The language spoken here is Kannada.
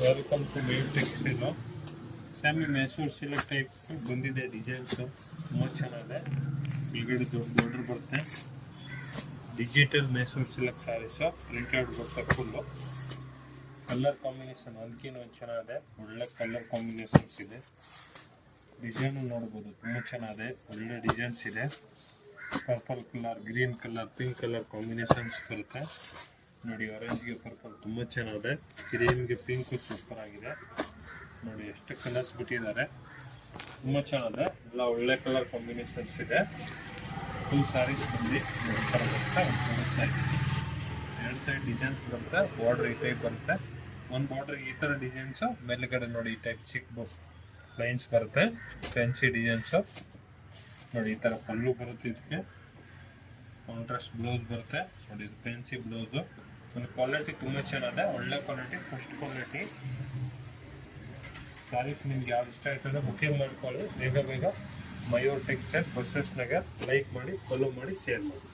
ವೆಲ್ಕಮ್ ಟು ಮೇವ್ ಟೆಕ್ಸ್ಟೈಲು. ಸ್ಯಾಮಿ ಮೈಸೂರು ಸಿಲ್ಕ್ ಟೈಪ್ ಬಂದಿದೆ ಡಿಸೈನ್ಸು, ತುಂಬ ಚೆನ್ನಾಗಿದೆ. ಕೆಳಗಡೆ ದೊಡ್ಡ ಬಾರ್ಡರ್ ಬರುತ್ತೆ. Digital Mysuru silk sarees, printed ಬರುತ್ತೆ ಫುಲ್ಲು. ಕಲರ್ ಕಾಂಬಿನೇಷನ್ ಅದಕ್ಕಿಂತ ಚೆನ್ನಾಗಿದೆ, ಒಳ್ಳೆ ಕಲರ್ ಕಾಂಬಿನೇಷನ್ಸ್ ಇದೆ. ಡಿಸೈನು ನೋಡ್ಬೋದು, ತುಂಬ ಚೆನ್ನಾಗಿದೆ, ಒಳ್ಳೆ ಡಿಸೈನ್ಸ್ ಇದೆ. Purple colour, green colour, pink colour combinations ಬರುತ್ತೆ ನೋಡಿ. ಆರೆಂಜ್ಗೆ ಪರ್ಪಲ್ ತುಂಬ ಚೆನ್ನಾಗಿದೆ, ಕ್ರೀಮ್ಗೆ ಪಿಂಕು ಸೂಪರ್ ಆಗಿದೆ ನೋಡಿ. ಎಷ್ಟು ಕಲರ್ಸ್ ಬಿಟ್ಟಿದ್ದಾರೆ, ತುಂಬ ಚೆನ್ನಾಗಿದೆ. ಎಲ್ಲ ಒಳ್ಳೆ ಕಲರ್ ಕಾಂಬಿನೇಷನ್ಸ್ ಇದೆ. ಫುಲ್ ಸ್ಯಾರೀಸ್ ಬಂದು ಥರ ಬರುತ್ತೆ. ತೋರಿಸ್ತಾ ಇದ್ದೀನಿ. ಎರಡು ಸೈಡ್ ಡಿಸೈನ್ಸ್ ಬರುತ್ತೆ, ಬಾರ್ಡ್ರ್ ಈ ಟೈಪ್ ಬರುತ್ತೆ. ಒಂದು ಬಾರ್ಡ್ರ್ ಈ ಥರ ಡಿಸೈನ್ಸು, ಮೇಲ್ಗಡೆ ನೋಡಿ ಈ ಟೈಪ್ ಚಿಕ್ಕ ಲೈನ್ಸ್ ಬರುತ್ತೆ, ಫ್ಯಾನ್ಸಿ ಡಿಸೈನ್ಸು ನೋಡಿ. ಈ ಥರ ಪಲ್ಲು ಬರುತ್ತೆ, ಇದಕ್ಕೆ ಕಾಂಟ್ರಾಸ್ಟ್ ಬ್ಲೌಸ್ ಬರುತ್ತೆ ನೋಡಿ. ಇದು ಫ್ಯಾನ್ಸಿ ಬ್ಲೌಸು. ಒಂದು ಕ್ವಾಲಿಟಿ ತುಂಬ ಚೆನ್ನಾಗಿದೆ, ಒಳ್ಳೆ ಕ್ವಾಲಿಟಿ, ಫಸ್ಟ್ ಕ್ವಾಲಿಟಿ ಸ್ಯಾರೀಸ್. ನಿಮ್ಗೆ ಯಾವ್ದು ಇಷ್ಟ ಆಯ್ತದೆ ಬುಕಿಂಗ್ ಮಾಡ್ಕೊಳ್ಳಿ ಬೇಗ ಬೇಗ. ಮಯೂರ್ ಟೆಕ್ಸ್ಟೈಲ್, ಬಸವೇಶ್ವರ ನಗರ್. ಲೈಕ್ ಮಾಡಿ, ಫಾಲೋ ಮಾಡಿ, ಶೇರ್ ಮಾಡಿ.